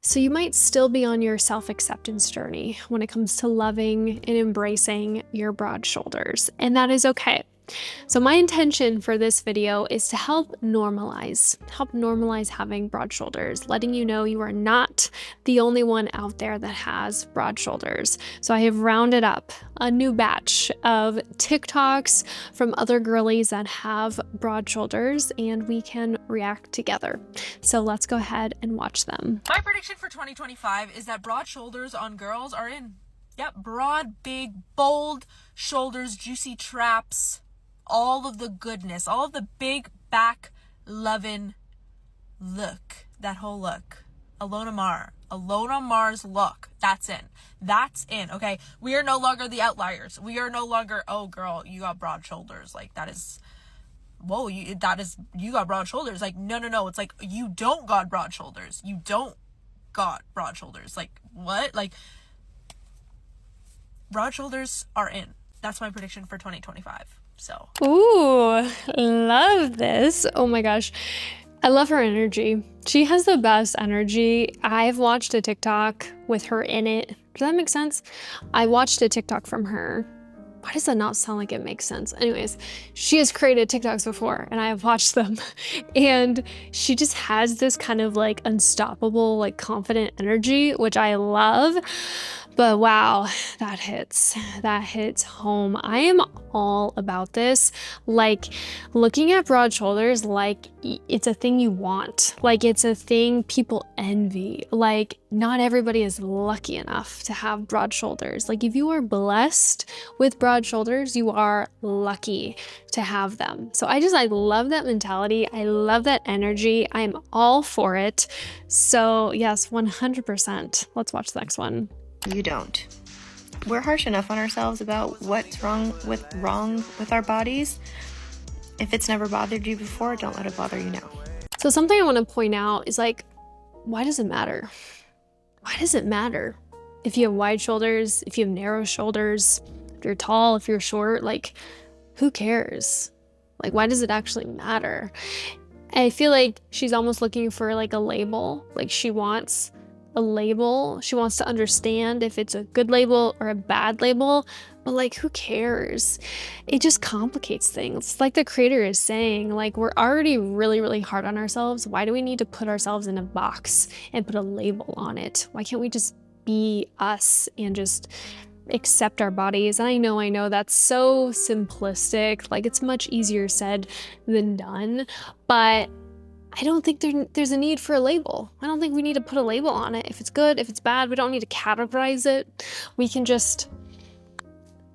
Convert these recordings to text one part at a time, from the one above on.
So you might still be on your self-acceptance journey when it comes to loving and embracing your broad shoulders, and that is okay. So my intention for this video is to help normalize having broad shoulders, letting you know you are not the only one out there that has broad shoulders. So I have rounded up a new batch of TikToks from other girlies that have broad shoulders, and we can react together. So let's go ahead and watch them. My prediction for 2025 is that broad shoulders on girls are in. Yep, broad, big, bold shoulders, juicy traps, all of the goodness, all of the big back loving look, that whole look. Ilona Maher's look, that's in, okay? We are no longer the outliers. We are no longer, oh girl, you got broad shoulders. Like, that is, whoa, you got broad shoulders. Like, no, it's like, you don't got broad shoulders. You don't got broad shoulders. Like, what? Like, broad shoulders are in. That's my prediction for 2025. So. Ooh, love this. Oh my gosh. I love her energy. She has the best energy. I've watched a TikTok with her in it. Does that make sense? I watched a TikTok from her. Why does that not sound like it makes sense? Anyways, she has created TikToks before and I have watched them. And she just has this kind of like unstoppable, like confident energy, which I love. But wow, that hits home. I am all about this. Like, looking at broad shoulders like it's a thing you want. Like, it's a thing people envy. Like, not everybody is lucky enough to have broad shoulders. Like, if you are blessed with broad shoulders, you are lucky to have them. So I love that mentality. I love that energy. I am all for it. So yes, 100%. Let's watch the next one. You don't. We're harsh enough on ourselves about what's wrong with our bodies. If it's never bothered you before, don't let it bother you now. So something I want to point out is, like, why does it matter? Why does it matter? If you have wide shoulders, if you have narrow shoulders, if you're tall, if you're short, like, who cares? Like, why does it actually matter? I feel like she's almost looking for like a label. Like, she wants a label. She wants to understand if it's a good label or a bad label, but like, who cares? It just complicates things. Like the creator is saying, like, we're already really, really hard on ourselves. Why do we need to put ourselves in a box and put a label on it? Why can't we just be us and just accept our bodies? And I know that's so simplistic. Like, it's much easier said than done, but I don't think there's a need for a label. I don't think we need to put a label on it. If it's good, if it's bad, we don't need to categorize it. We can just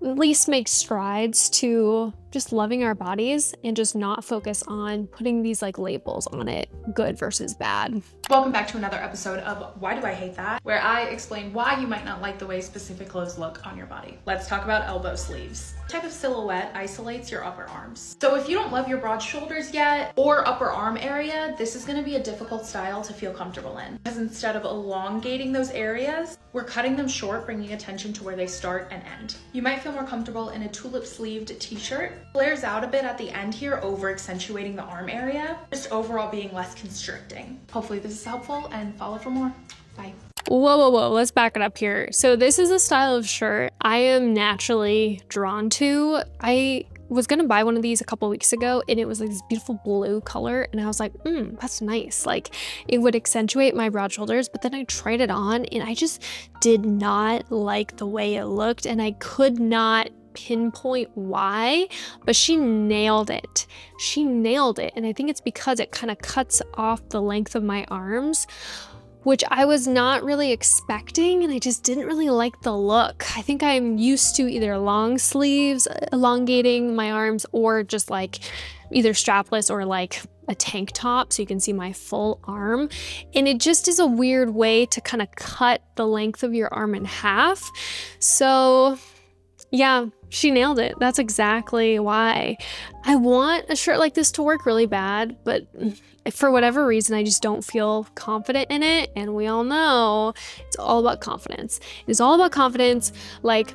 at least make strides to just loving our bodies and just not focus on putting these like labels on it, good versus bad. Welcome back to another episode of Why Do I Hate That?, where I explain why you might not like the way specific clothes look on your body. Let's talk about elbow sleeves. This type of silhouette isolates your upper arms. So if you don't love your broad shoulders yet or upper arm area, this is going to be a difficult style to feel comfortable in. Because instead of elongating those areas, we're cutting them short, bringing attention to where they start and end. You might feel more comfortable in a tulip sleeved t-shirt. Flares out a bit at the end here, over accentuating the arm area, just overall being less constricting. Hopefully this is helpful, and follow for more. Bye. Whoa, let's back it up here. So this is a style of shirt I am naturally drawn to. I was gonna buy one of these a couple weeks ago and it was like this beautiful blue color and I was like, that's nice. Like, it would accentuate my broad shoulders, but then I tried it on and I just did not like the way it looked and I could not pinpoint why, but she nailed it. And I think it's because it kind of cuts off the length of my arms, which I was not really expecting, and I just didn't really like the look. I think I'm used to either long sleeves elongating my arms or just like either strapless or like a tank top so you can see my full arm, and it just is a weird way to kind of cut the length of your arm in half. So yeah, she nailed it. That's exactly why. I want a shirt like this to work really bad, but for whatever reason, I just don't feel confident in it. And we all know it's all about confidence. It is all about confidence. Like,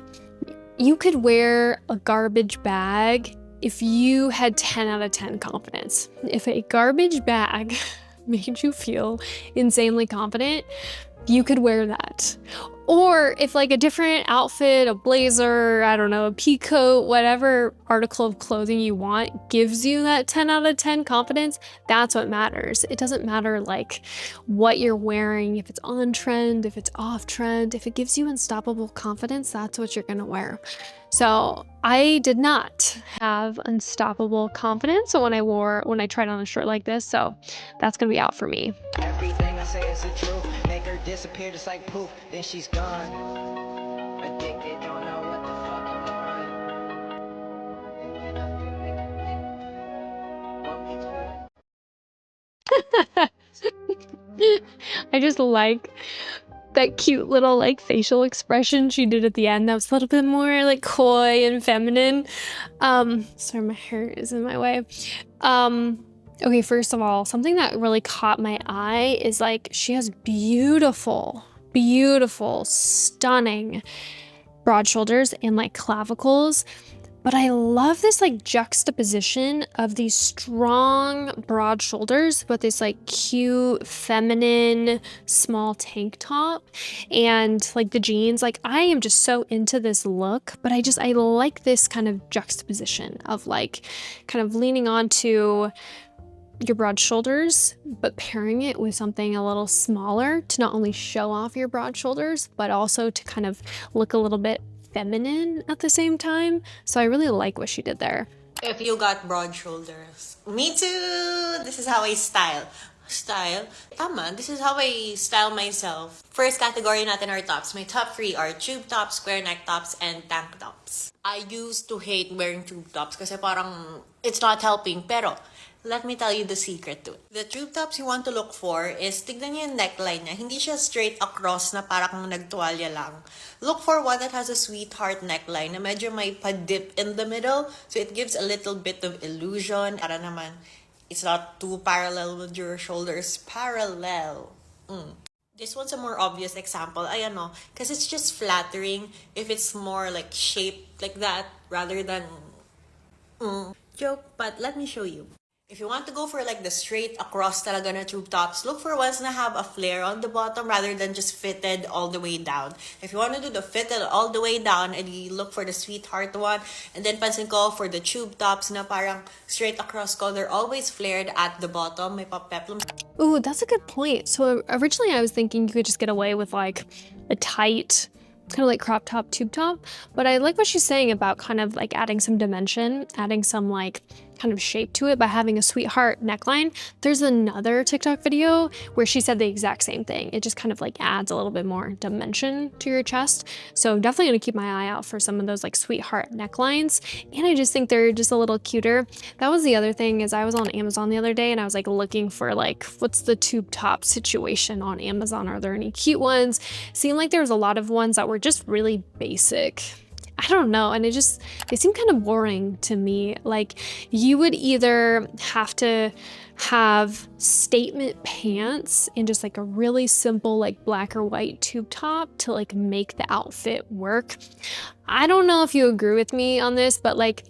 you could wear a garbage bag if you had 10 out of 10 confidence. If a garbage bag made you feel insanely confident, you could wear that. Or if like a different outfit, a blazer, I don't know, a pea coat, whatever article of clothing you want gives you that 10 out of 10 confidence, that's what matters. It doesn't matter like what you're wearing, if it's on trend, if it's off trend, if it gives you unstoppable confidence, that's what you're gonna wear. So I did not have unstoppable confidence when I tried on a shirt like this, so that's gonna be out for me. Everything I say is the truth. Make her disappear just like poof, then she's gone. Addicted, don't know what the fuck I'm on. I just like that cute little like facial expression she did at the end. That was a little bit more like coy and feminine. Sorry, my hair is in my way. Okay, first of all, something that really caught my eye is like she has beautiful, stunning broad shoulders and like clavicles. But I love this like juxtaposition of these strong broad shoulders with this like cute feminine small tank top and like the jeans. Like I am just so into this look, but I like this kind of juxtaposition of like kind of leaning onto your broad shoulders, but pairing it with something a little smaller to not only show off your broad shoulders, but also to kind of look a little bit feminine at the same time. So I really like what she did there. If you got broad shoulders. Me too! This is how I style. Tama, this is how I style myself. First category natin are tops. My top 3 are tube tops, square neck tops, and tank tops. I used to hate wearing tube tops kasi parang it's not helping. Pero let me tell you the secret to it. The tube tops you want to look for is, tignan niyo yung neckline niya. Hindi siya straight across na parang nagtuwalya lang. Look for one that has a sweetheart neckline na medyo may pa-dip in the middle. So it gives a little bit of illusion. Para naman, it's not too parallel with your shoulders. Parallel. This one's a more obvious example. Ayan o. Because it's just flattering if it's more like shaped like that rather than joke. But let me show you. If you want to go for like the straight across talaga na tube tops, look for ones na have a flare on the bottom rather than just fitted all the way down. If you want to do the fitted all the way down, and you look for the sweetheart one, and then pansin ko for the tube tops na parang straight across ko, they're always flared at the bottom. May pa-peplum. Ooh, that's a good point. So originally I was thinking you could just get away with like a tight, kind of like crop top, tube top, but I like what she's saying about kind of like adding some dimension, adding some like kind of shape to it by having a sweetheart neckline. There's another TikTok video where she said the exact same thing. It just kind of like adds a little bit more dimension to your chest. So definitely gonna keep my eye out for some of those like sweetheart necklines. And I just think they're just a little cuter. That was the other thing, is I was on Amazon the other day and I was like looking for like, what's the tube top situation on Amazon? Are there any cute ones? Seemed like there was a lot of ones that were just really basic. I don't know, and they seem kind of boring to me. Like you would either have to have statement pants and just like a really simple like black or white tube top to like make the outfit work. I don't know if you agree with me on this, but like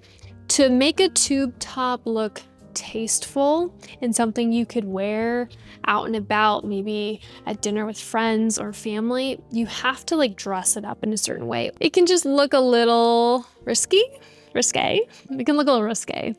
to make a tube top look tasteful and something you could wear out and about, maybe at dinner with friends or family, you have to like dress it up in a certain way. It can just look a little risque. It can look a little risque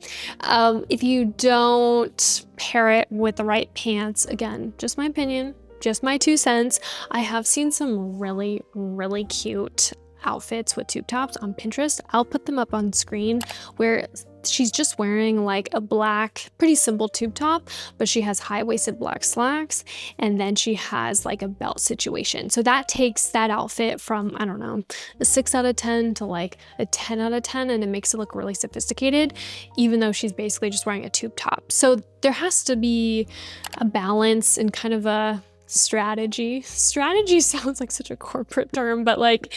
if you don't pair it with the right pants. Again, just my opinion, just my 2 cents. I have seen some really, really cute outfits with tube tops on Pinterest. I'll put them up on screen where she's just wearing like a black, pretty simple tube top, but she has high-waisted black slacks, and then she has like a belt situation. So that takes that outfit from, I don't know, a 6 out of 10 to like a 10 out of 10, and it makes it look really sophisticated, even though she's basically just wearing a tube top. So there has to be a balance and kind of a strategy. Strategy sounds like such a corporate term, but like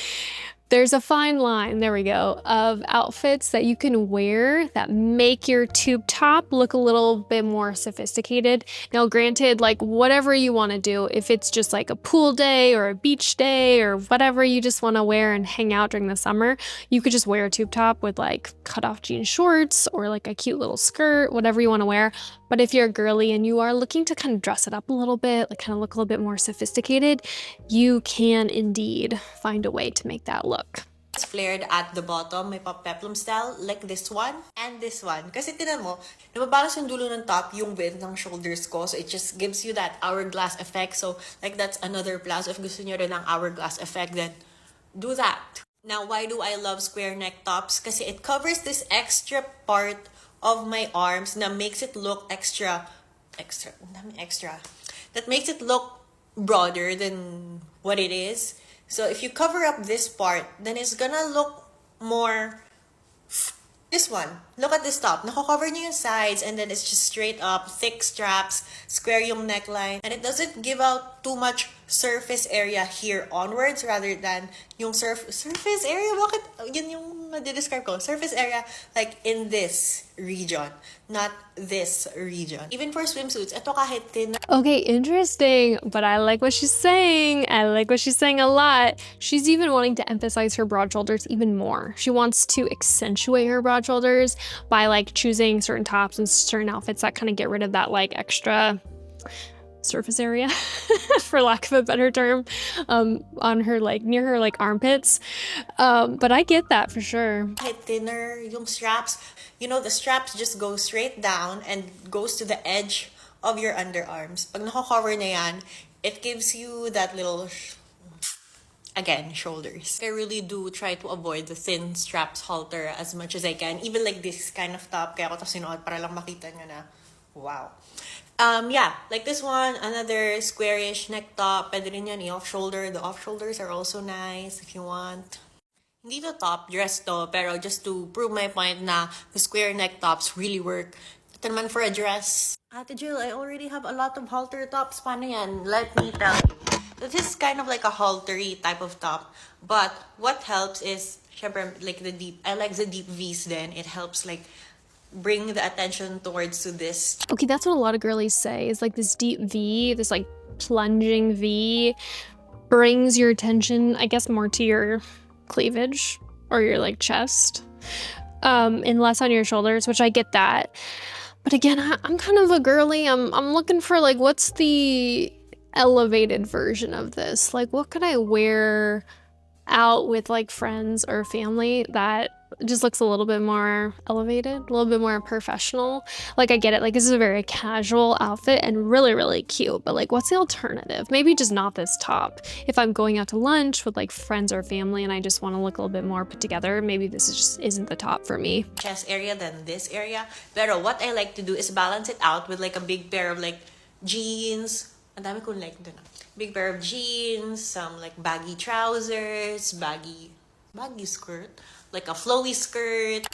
There's a fine line, there we go, of outfits that you can wear that make your tube top look a little bit more sophisticated. Now, granted, like whatever you want to do, if it's just like a pool day or a beach day or whatever you just want to wear and hang out during the summer, you could just wear a tube top with like cut off jean shorts or like a cute little skirt, whatever you want to wear. But if you're a girly and you are looking to kind of dress it up a little bit, like kind of look a little bit more sophisticated, you can indeed find a way to make that look. It's flared at the bottom, may pa-peplum style, like this one and this one. Kasi tinan mo, nababalas yung dulo ng top, yung width ng shoulders ko. So it just gives you that hourglass effect. So like that's another plus. If gusto nyo rin ng hourglass effect, then do that. Now, why do I love square neck tops? Kasi it covers this extra part of my arms na makes it look extra. That makes it look broader than what it is. So if you cover up this part, then it's gonna look more this one. Look at this top. Nako-cover niyo yung sides and then it's just straight up, thick straps, square yung neckline. And it doesn't give out too much surface area here onwards rather than yung surface area. Bakit? Yun yung describe ko. Surface area like in this region, not this region. Even for swimsuits, ito kahit thin. Okay, interesting, but I like what she's saying. I like what she's saying a lot. She's even wanting to emphasize her broad shoulders even more. She wants to accentuate her broad shoulders by like choosing certain tops and certain outfits that kind of get rid of that like extra surface area for lack of a better term on her like near her like armpits, but I get that for sure. Thinner yung straps, you know, the straps just go straight down and goes to the edge of your underarms. Pag nako-cover na yan, it gives you that little again, shoulders. I really do try to avoid the thin straps halter as much as I can, even like this kind of top, kaya ko to sinuot para lang makita nyo na wow. Yeah, like this one, another squarish neck top. Pwede rin yan i-off-shoulder. The off-shoulders are also nice if you want. Hindi to top dress to, pero just to prove my point na the square neck tops really work. Ito naman for a dress. Ate Jill, I already have a lot of halter tops. Paano yan? Let me tell you. This is kind of like a haltery type of top. But what helps is, syempre, like I like the deep V's then. It helps like bring the attention towards to this. Okay, that's what a lot of girlies say, is like this deep V, this like plunging V brings your attention, I guess, more to your cleavage or your like chest, and less on your shoulders, which I get that. But again, I'm kind of a girly. I'm looking for like, what's the elevated version of this? Like, what could I wear out with like friends or family that just looks a little bit more elevated, a little bit more professional? Like, I get it, like this is a very casual outfit and really, really cute, but like, what's the alternative? Maybe just not this top. If I'm going out to lunch with like friends or family and I just want to look a little bit more put together, maybe this is just isn't the top for me. Chest area than this area. Pero what I like to do is balance it out with like a big pair of like jeans. Ang dami kong like dun. Big pair of jeans, some like baggy trousers, baggy skirt, like a flowy skirt.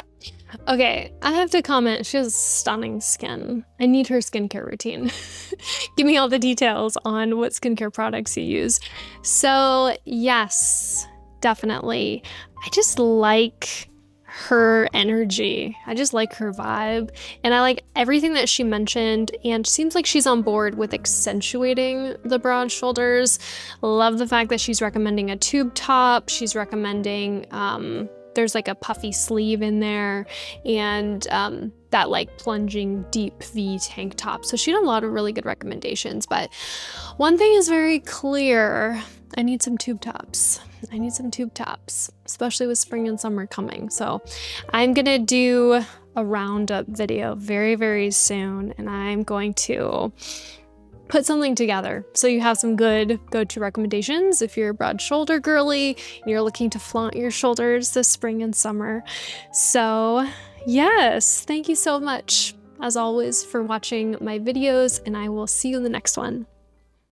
Okay, I have to comment, she has stunning skin. I need her skincare routine. Give me all the details on what skincare products you use. So yes, definitely. I just like her energy. I just like her vibe. And I like everything that she mentioned, and seems like she's on board with accentuating the broad shoulders. Love the fact that she's recommending a tube top. She's recommending there's like a puffy sleeve in there, and that like plunging deep V tank top. So she had a lot of really good recommendations, but one thing is very clear. I need some tube tops. I need some tube tops, especially with spring and summer coming. So I'm gonna do a roundup video very, very soon, and I'm going to put something together so you have some good go-to recommendations if you're a broad shoulder girly and you're looking to flaunt your shoulders this spring and summer. So yes, thank you so much as always for watching my videos, and I will see you in the next one.